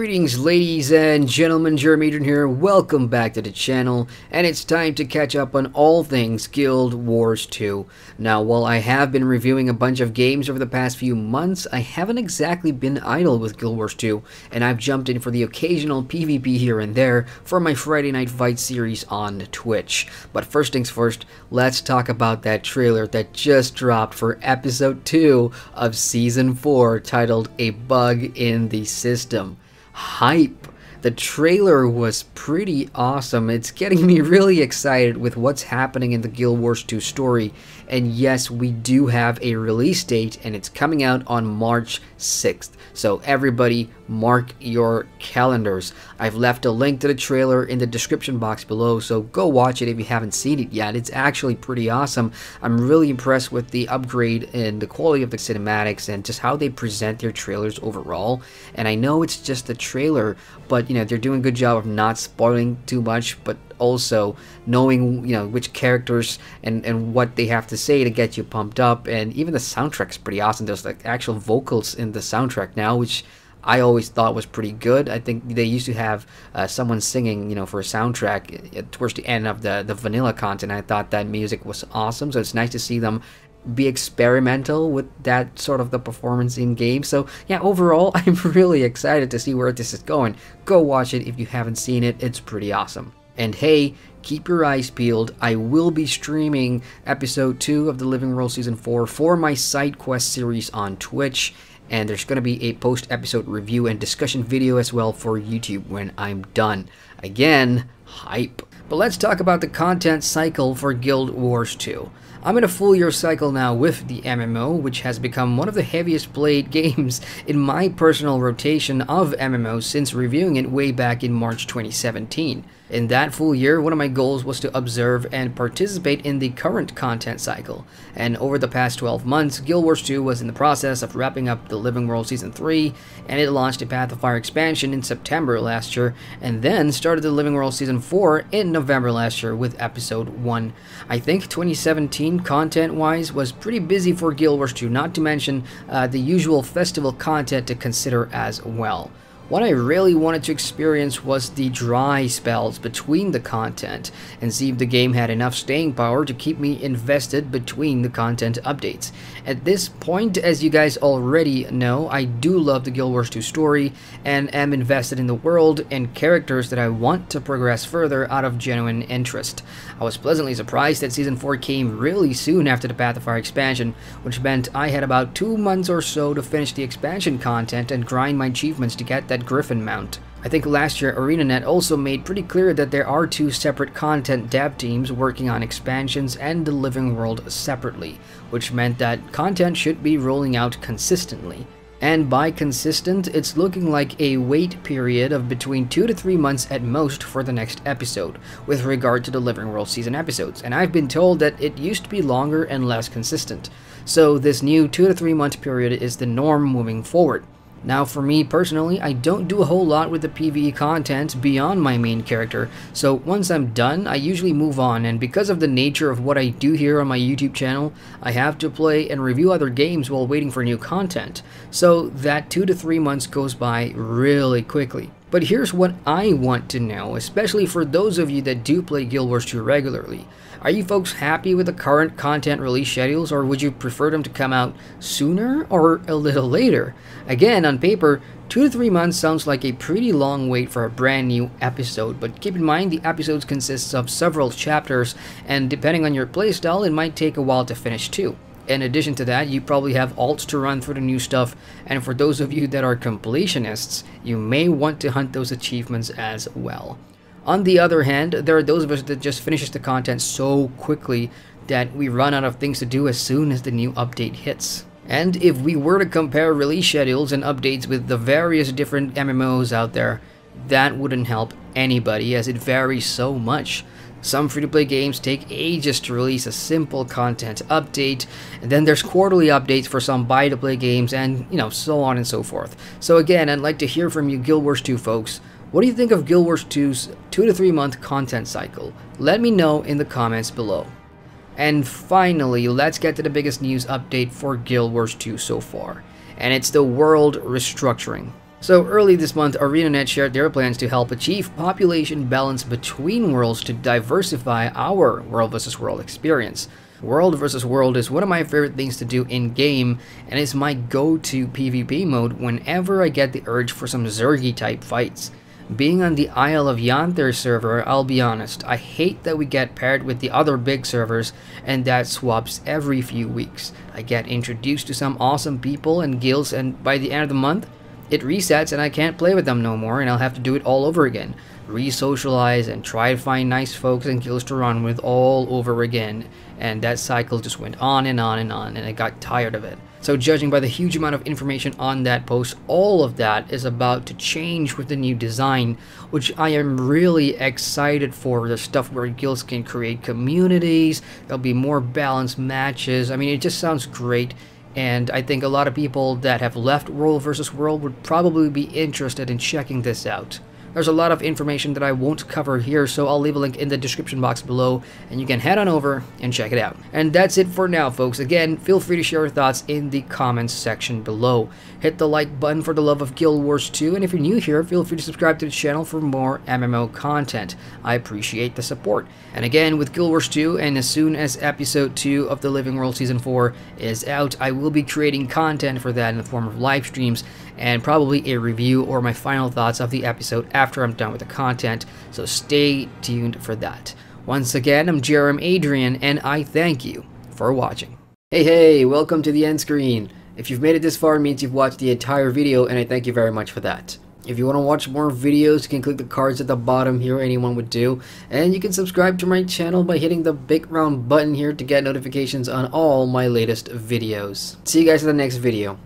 Greetings ladies and gentlemen, Adrian here, welcome back to the channel, and it's time to catch up on all things Guild Wars 2. Now, while I have been reviewing a bunch of games over the past few months, I haven't exactly been idle with Guild Wars 2, and I've jumped in for the occasional PvP here and there for my Friday Night Fight series on Twitch. But first things first, let's talk about that trailer that just dropped for episode 2 of season 4 titled A Bug in the System. Hype! The trailer was pretty awesome. It's getting me really excited with what's happening in the Guild Wars 2 story. And yes, we do have a release date, and it's coming out on March 6th. So everybody, mark your calendars. I've left a link to the trailer in the description box below, so go watch it if you haven't seen it yet. It's actually pretty awesome. I'm really impressed with the upgrade in the quality of the cinematics and just how they present their trailers overall. And I know it's just a trailer, but you know, they're doing a good job of not spoiling too much, but also knowing, you know, which characters and what they have to say to get you pumped up. And even the soundtrack's pretty awesome. There's like actual vocals in the soundtrack now, which I always thought was pretty good. I think they used to have someone singing, you know, for a soundtrack towards the end of the vanilla content. I thought that music was awesome, so it's nice to see them be experimental with that sort of the performance in game. So yeah, overall I'm really excited to see where this is going. Go watch it if you haven't seen it. It's pretty awesome. And hey, keep your eyes peeled. I will be streaming episode 2 of the Living World Season 4 for my side quest series on Twitch. And there's going to be a post-episode review and discussion video as well for YouTube when I'm done. Again, hype. But let's talk about the content cycle for Guild Wars 2. I'm in a full year cycle now with the MMO, which has become one of the heaviest played games in my personal rotation of MMOs since reviewing it way back in March 2017. In that full year, one of my goals was to observe and participate in the current content cycle, and over the past 12 months, Guild Wars 2 was in the process of wrapping up the Living World Season 3, and it launched a Path of Fire expansion in September last year, and then started the Living World Season 4 in November last year with Episode 1. I think 2017, content-wise, was pretty busy for Guild Wars 2, not to mention the usual festival content to consider as well. What I really wanted to experience was the dry spells between the content and see if the game had enough staying power to keep me invested between the content updates. At this point, as you guys already know, I do love the Guild Wars 2 story and am invested in the world and characters that I want to progress further out of genuine interest. I was pleasantly surprised that Season 4 came really soon after the Path of Fire expansion, which meant I had about 2 months or so to finish the expansion content and grind my achievements to get that Griffin mount. I think last year ArenaNet also made pretty clear that there are 2 separate content dev teams working on expansions and the Living World separately, which meant that content should be rolling out consistently. And by consistent, it's looking like a wait period of between 2 to 3 months at most for the next episode, with regard to the Living World season episodes, and I've been told that it used to be longer and less consistent. So this new 2 to 3 month period is the norm moving forward. Now for me personally, I don't do a whole lot with the PvE content beyond my main character, so once I'm done, I usually move on, and because of the nature of what I do here on my YouTube channel, I have to play and review other games while waiting for new content, so that 2 to 3 months goes by really quickly. But here's what I want to know, especially for those of you that do play Guild Wars 2 regularly. Are you folks happy with the current content release schedules, or would you prefer them to come out sooner or a little later? Again, on paper, 2 to 3 months sounds like a pretty long wait for a brand new episode, but keep in mind the episodes consist of several chapters, and depending on your playstyle, it might take a while to finish too. In addition to that, you probably have alts to run through the new stuff, and for those of you that are completionists, you may want to hunt those achievements as well. On the other hand, there are those of us that just finishes the content so quickly that we run out of things to do as soon as the new update hits. And if we were to compare release schedules and updates with the various different MMOs out there, that wouldn't help anybody as it varies so much. Some free-to-play games take ages to release a simple content update, and then there's quarterly updates for some buy-to-play games, and you know, so on and so forth. So again, I'd like to hear from you Guild Wars 2 folks. What do you think of Guild Wars 2's 2 to 3 month content cycle? Let me know in the comments below. And finally, let's get to the biggest news update for Guild Wars 2 so far, and it's the world restructuring. So early this month, ArenaNet shared their plans to help achieve population balance between worlds to diversify our World vs. World experience. World vs. World is one of my favorite things to do in-game, and is my go-to PvP mode whenever I get the urge for some Zergy-type fights. Being on the Isle of Yanther server, I'll be honest, I hate that we get paired with the other big servers, and that swaps every few weeks. I get introduced to some awesome people and guilds, and by the end of the month, it resets and I can't play with them no more, and I'll have to do it all over again. Re-socialize and try to find nice folks and guilds to run with all over again. And that cycle just went on and on and on, and I got tired of it. So judging by the huge amount of information on that post, all of that is about to change with the new design, which I am really excited for. The stuff where guilds can create communities, there'll be more balanced matches. I mean, it just sounds great. And I think a lot of people that have left World vs. World would probably be interested in checking this out. There's a lot of information that I won't cover here, so I'll leave a link in the description box below, and you can head on over and check it out. And that's it for now, folks. Again, feel free to share your thoughts in the comments section below. Hit the like button for the love of Guild Wars 2, and if you're new here, feel free to subscribe to the channel for more MMO content. I appreciate the support. And again, with Guild Wars 2, and as soon as Episode 2 of the Living World Season 4 is out, I will be creating content for that in the form of live streams, and probably a review or my final thoughts of the episode after I'm done with the content, so stay tuned for that. Once again, I'm Adrian, and I thank you for watching. Hey, welcome to the end screen. If you've made it this far, it means you've watched the entire video, and I thank you very much for that. If you want to watch more videos, you can click the cards at the bottom here, anyone would do, and you can subscribe to my channel by hitting the big round button here to get notifications on all my latest videos. See you guys in the next video.